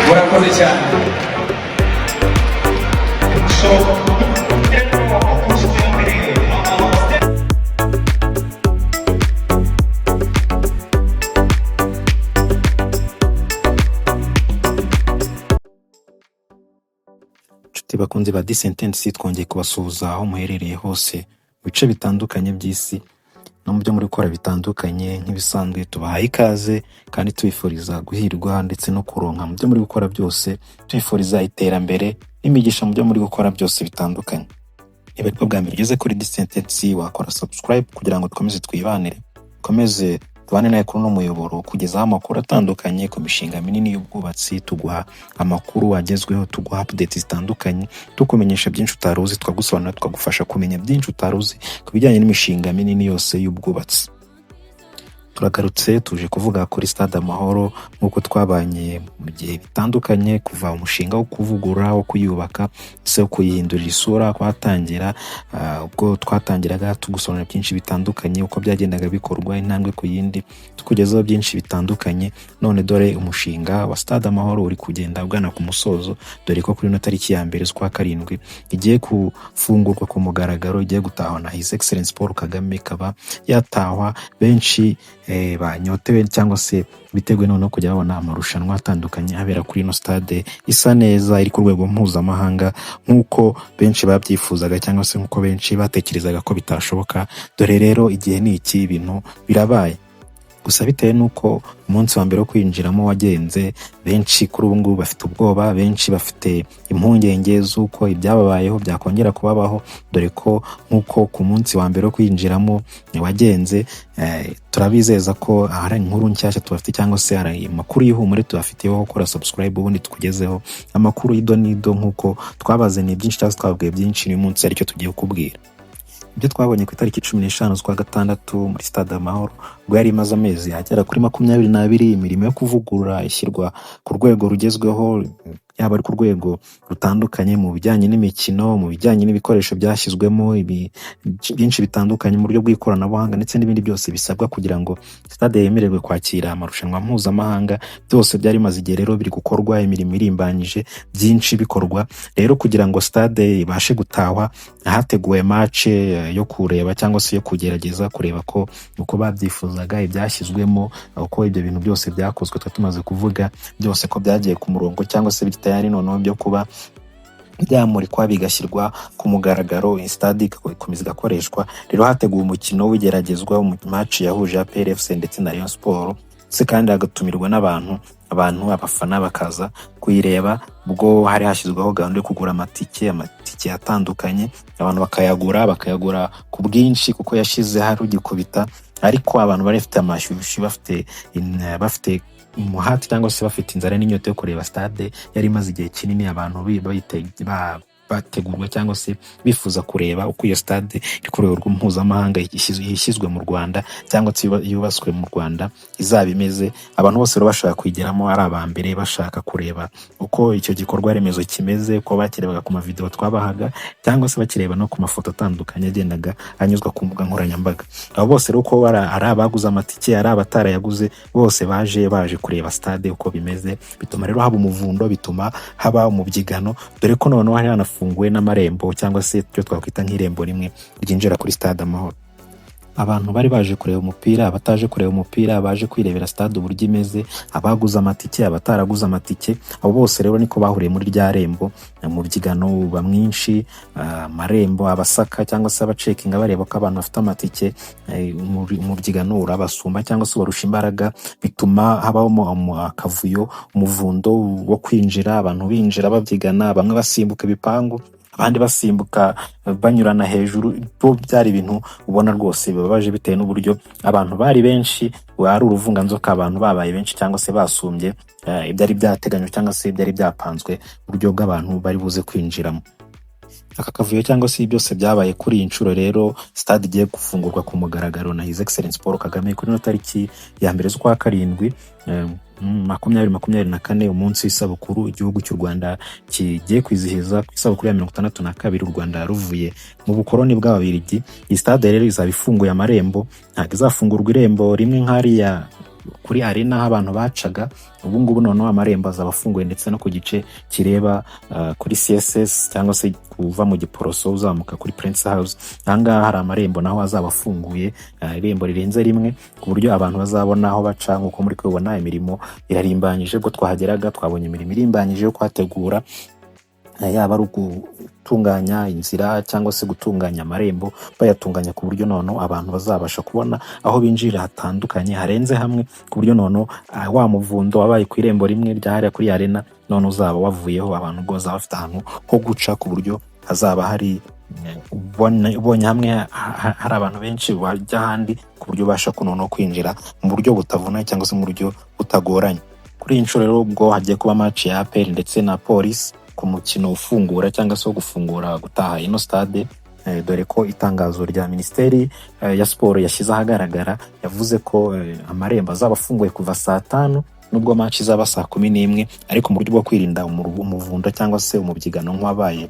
murakoze cyane. So inshuti bakunze ba Disentensi, twongeye kubasuhuza aho muherereye hose mu bice bitandukanye by'isi no mu byo muri gukora bitandukanye. Nk'ibisanzwe tubahaye ikaze kandi tubifuriza guhirwa ndetse no kuronka mu byo muri gukora byose, tubifuriza iterambere n'imigisha mu byo muri gukora byose bitandukanye. Niba ariko bwa mbere ugeze kuri Disentensi, wakora subscribe kugira ngo dukomeze twibanire, dukomeze tubane nawe kuri uno muyoboro kugezaho amakuru atandukanye ku mishinga minini y'ubwubatsi. Tuguha amakuru agezweho, tuguha updates zitandukanye, tukumenyesha byinshi utari uzi, twagusobanurira, twagufasha kumenya byinshi utari uzi ku bijyanye n'imishinga minini yose y'ubwubatsi. Turagarutse tuje kuvuga kuri Stade Amahoro nk'uko twabanye mu gihe bitandukanye, kuva umushinga wo kuvugurura, wo kuyubaka, se wo kuyihindurira isura kwatangira. Ubwo twatangiraga tugusobanurira byinshi bitandukanye uko byagendaga bikorwa intambwe ku yindi, tukugezaho byinshi bitandukanye. None dore umushinga wa Stade Amahoro uri kugenda ugana ku musozo, dore ko kuri no tariki ya 1 z'ukwa karindwi igiye kufungurwa ku mugaragaro, igiye gutahwa na His Excellency Paul Kagame. Kaba yatahwa benshi banyotewe cyangwa se biteguye noneho kujya babona amarushanwa atandukanye habera kuri ino stade isa neza, iri ku rwego mpuzamahanga nk'uko benshi babyifuzaga cyangwa se nk'uko benshi batekerezaga ko bitashoboka. Dore rero igihe ni iki, ibintu birabaye. Gusa bitewe n'uko umunsi wa mbere wo kwinjiramo wagenze, benshi kuri ubu ngubu bafite ubwoba, benshi bafite impungenge z'uko ibyababayeho byakongera kubabaho, dore ko nk'uko ku munsi wa mbere wo kwinjiramo wagenze. Turabizeza ko hari inkuru nshyashya tubafite, cyangwa se hari amakuru y'ihumure tubafitiyeho. Gukora subscribe ubundi tukugezeho amakuru y'ido n'ido nk'uko twabazaniye byinshi cyangwa twabwiye byinshi. uyu munsi aricyo tugiye kukubwira. Ibyo twabonye ku itariki 15 z'ukwa gatandatu muri Stade Amahoro, ubwo yari imaze amezi agera kuri 22, imirimo yo kuvugurura ishyirwa ku rwego rugezweho, yaba ari ku rwego rutandukanye mu bijyanye n'imikino, mu bijyanye n'ibikoresho byashyizwemo, byinshi bitandukanye mu buryo bw'ikoranabuhanga ndetse n'ibindi byose bisabwa kugira ngo stade yemererwe kwakira amarushanwa mpuzamahanga. Byose byari maze igihe rero biri gukorwa, imirimo irimbanyije, byinshi bikorwa. Rero kugira ngo stade ibashe gutahwa, hateguwe match yo kureba cyangwa se yo kugerageza kureba ko uko babyifuzaga ibyashyizwemo, uko ibyo bintu byose byakozwe tumaze kuvuga byose ko byagiye ku murongo cyangwa se bitayari noneho byo kuba byamurikwa bigashyirwa ku mugaragaro, stade ikomeza igakoreshwa. Rero hateguwe umukino w'igeragezwa, match yahuje APR FC ndetse na Rayon Sport, se kandi agatumirwa n'abantu abafana bakaza kuyireba. Ubwo hari hashyizweho gahunda yo kugura amatike atandukanye, abantu bakayagura ku bwinshi kuko yashize hari ugikubita. Ariko abantu bari bafite amashyushyu, bafite umuhati cyangwa se bafite inzara n'inyota yo kureba stade yari imaze igihe kinini, abantu bategurwa cyangwa se bifuza kureba uko iyo stade iri ku rwego mpuzamahanga yishyizwe mu Rwanda cyangwa se yubatswe mu Rwanda izaba imeze. Abantu bose rero bashaka kuyigeramo ari abambere, bashaka kureba uko icyo gikorwa remezo kimeze, uko bakirebaga ku mavideo twabahaga cyangwa se bakireba no ku mafoto atandukanye agendaga anyuzwa ku mbuga nkoranyambaga. Abo bose rero uko ari abaguze amatike, ari abatarayaguze, bose baje kureba stade uko bimeze. Bituma rero haba umuvundo, bituma haba umubyigano, dore ko noneho hari hanafunguwe n'amarembo cyangwa se icyo twakwita nk'irembo rimwe ryinjira kuri Stade Amahoro. Abantu bari baje kureba umupira, abataje kureba umupira, baje kwirebera stade uburyo imeze, abaguze amatike, abataraguze amatike, abo bose rero niko bahuriye muri rya rembo mu byigano bamwinshi. Amarembo abasaka cyangwa se abacekinga bareba ko abantu bafite amatike, mu byigano urabasumba cyangwa se barusha imbaraga, bituma habaho akavuyo, umuvundo wo kwinjira, abantu binjira babyigana, bamwe basimbuka ibipangu, abandi basimbuka banyurana hejuru. Byari ibintu ubona rwose bibabaje bitewe n'uburyo abantu bari benshi, ari uruvunganzoka, abantu babaye benshi cyangwa se basumbye ibyari byateganywa cyangwa se byari byapanzwe uburyo bw'abantu bari buze kwinjiramo. aka kavuyo cyangwa se byose byabaye kuri iyi nshuro rero stade igiye gufungurwa ku mugaragaro na His Excellence Paul Kagame kuri no tariki ya mbere z'ukwa karindwi 2024, umunsi w'isabukuru igihugu cy'u Rwanda kigiye kwizihiza ku isabukuru ya 62 u Rwanda ruvuye mu bukoroni bw'Ababiligi. Iyi stade rero izaba ifunguye amarembo, ntabwo izafungurwa irembo rimwe nk'ariya kuri arena aho abantu bacaga. Ubu ngubu noneho amarembo azaba afunguye ndetse no ku gice kireba kuri CSS cyangwa se kuva mu Giporoso uzamuka kuri Prince House. Ahangaha hari amarembo naho azaba afunguye, irembo rirenze rimwe, ku buryo abantu bazabona aho baca. Nk'uko muri kubibona imirimo irarimbanyije, ubwo twahageraga twabonye imirimo irimbanyije yo kuhategura, yaba ari gutunganya inzira cyangwa se gutunganya amarembo, bayatunganya ku buryo noneho abantu bazabasha kubona aho binjirira hatandukanye harenze hamwe, ku buryo noneho wa muvundo wabaye ku irembo rimwe ryahariya kuri arena none uzaba wavuyeho, abantu ubwo bazaba bafite ahantu ho guca, ku buryo hazaba hari ubonye hamwe hari abantu benshi bajya ahandi, ku buryo ubasha noneho kwinjira mu buryo butavunanye cyangwa se mu buryo butagoranye. Kuri iyi nshuro rero ubwo hagiye kuba match ya APR ndetse na Police ku mukino ufungura cyangwa se wo gufungura gutaha ino stade, dore ko itangazo rya Minisiteri ya Siporo yashyize ahagaragara yavuze ko amarembo azaba afunguye kuva saa 5 nubwo match izaba saa 11, ariko mu buryo bwo kwirinda umuvundo cyangwa se umubyigano nk'wabaye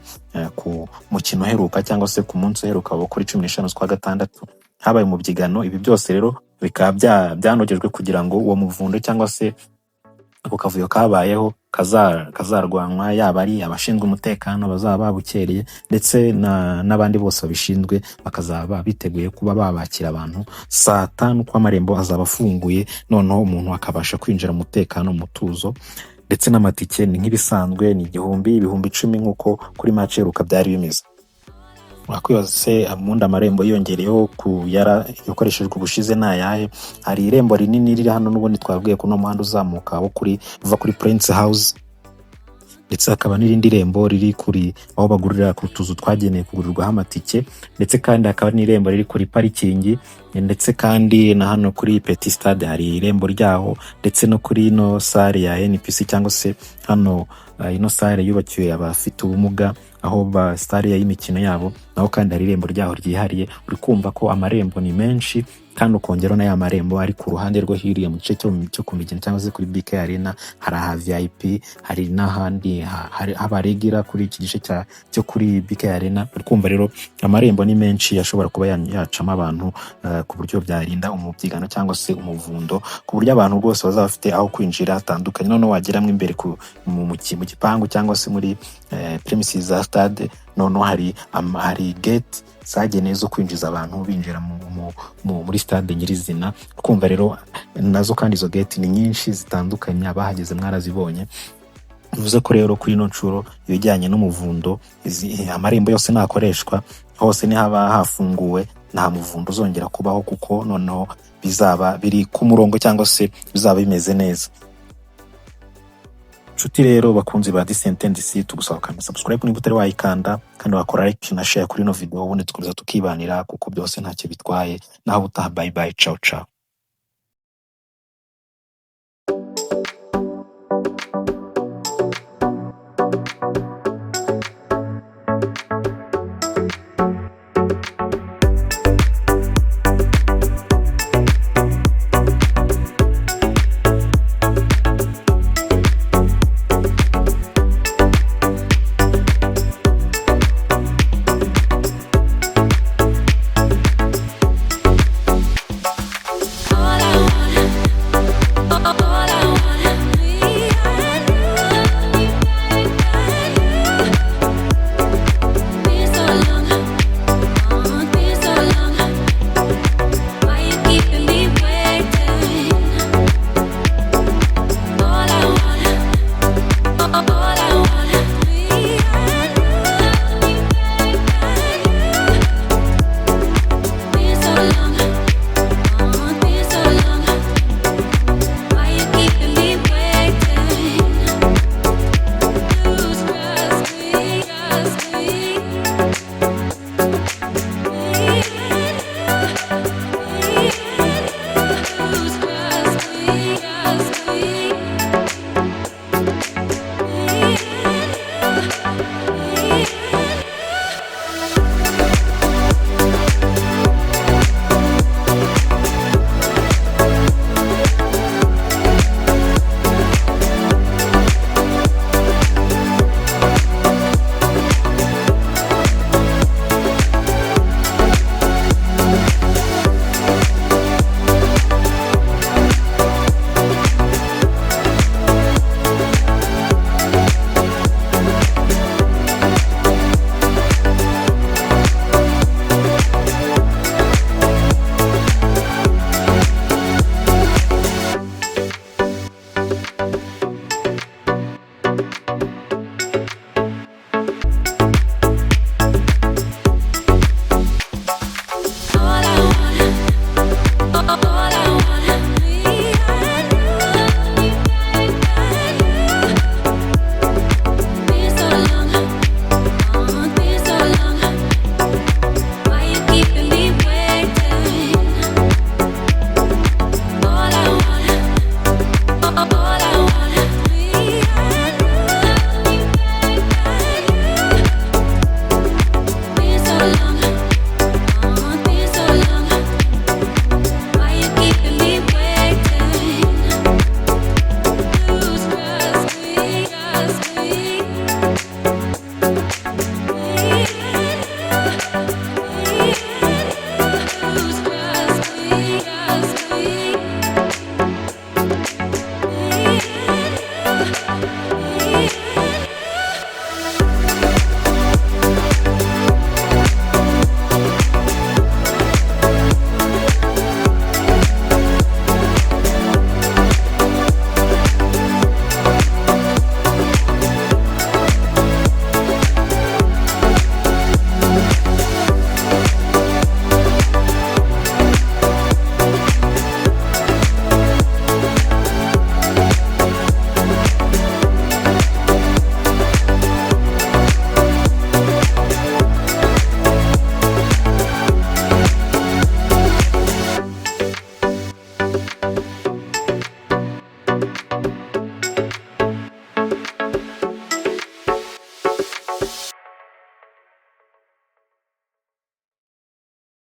ku mukino uheruka cyangwa se ku munsi uheruka wo kuri 15 z'ukwa gatandatu habaye umubyigano. Ibi byose rero bikaba byanogejwe kugira ngo uwo muvundo cyangwa se ako kavuyo kabayeho kazarwanwa, yaba ari abashinzwe umutekano bazaba babukereye ndetse n'abandi bose babishinzwe bakazaba biteguye kuba babakira abantu saa 5 kwa amarembo azaba afunguye, noneho umuntu akabasha kwinjira mu mutekano, mutuzo. Ndetse n'amatike ni nk'ibisanzwe, ni 10,000 nk'uko kuri match iheruka byari bimeze. Wakwibaza se amundi amarembo yongereyeho ku yakoreshejwe ubushize nayahe? Hari irembo rinini riri hano n'ubundi twabwiye ko no muhanda uzamuka wo uva kuri Prince House, ndetse hakaba n'irindi rembo riri kuri aho bagurira ku tuzu twageneye kugurirwaho amatike, ndetse kandi hakaba n'irembo riri kuri parikingi, ndetse kandi na hano kuri Petit Stade hari irembo ryaho, ndetse no kuri ino sale ya NPC cyangwa se hano ino sale yubakiwe abafite ubumuga aho ba stade y'imikino yabo, naho kandi hari irembo ryaho ryihariye. Uri kumva ko amarembo ni menshi, kandi ukongera n'aya marembo ari ku ruhande rwo hiriya mu gice cyo ku migina cyangwa se kuri BK Arena hari aha VIP, hari n'ahandi abaregira kuri iki gice cyo kuri BK Arena. Uri kumva rero amarembo ni menshi yashobora kuba yacamo abantu ku buryo byarinda umubyigano cyangwa se umuvundo, ku buryo abantu bose bazaba bafite aho kwinjira hatandukanye. Noneho wageramo imbere mu gipangu cyangwa se muri premises za stade, noneho hari gate zageneye zo kwinjiza abantu binjira muri stade nyirizina. Kumva rero nazo kandi izo gate ni nyinshi zitandukanye, abahageze mwarazibonye. Bivuze ko rero kuri ino nshuro ibijyanye n'umuvundo amarembo yose nakoreshwa, hose ni haba hafunguwe, nta muvundo uzongera kubaho, kuko noneho bizaba biri ku murongo cyangwa se bizaba bimeze neza. Nshuti rero bakunzi ba Disentendisi, tugusaba kandi subscribe niba utari wayikanda, kandi wakora like na share kuri no video, ubundi tukomeza tukibanira kuko byose ntacyo bitwaye. Naho utaha, bye bye, ciao ciao.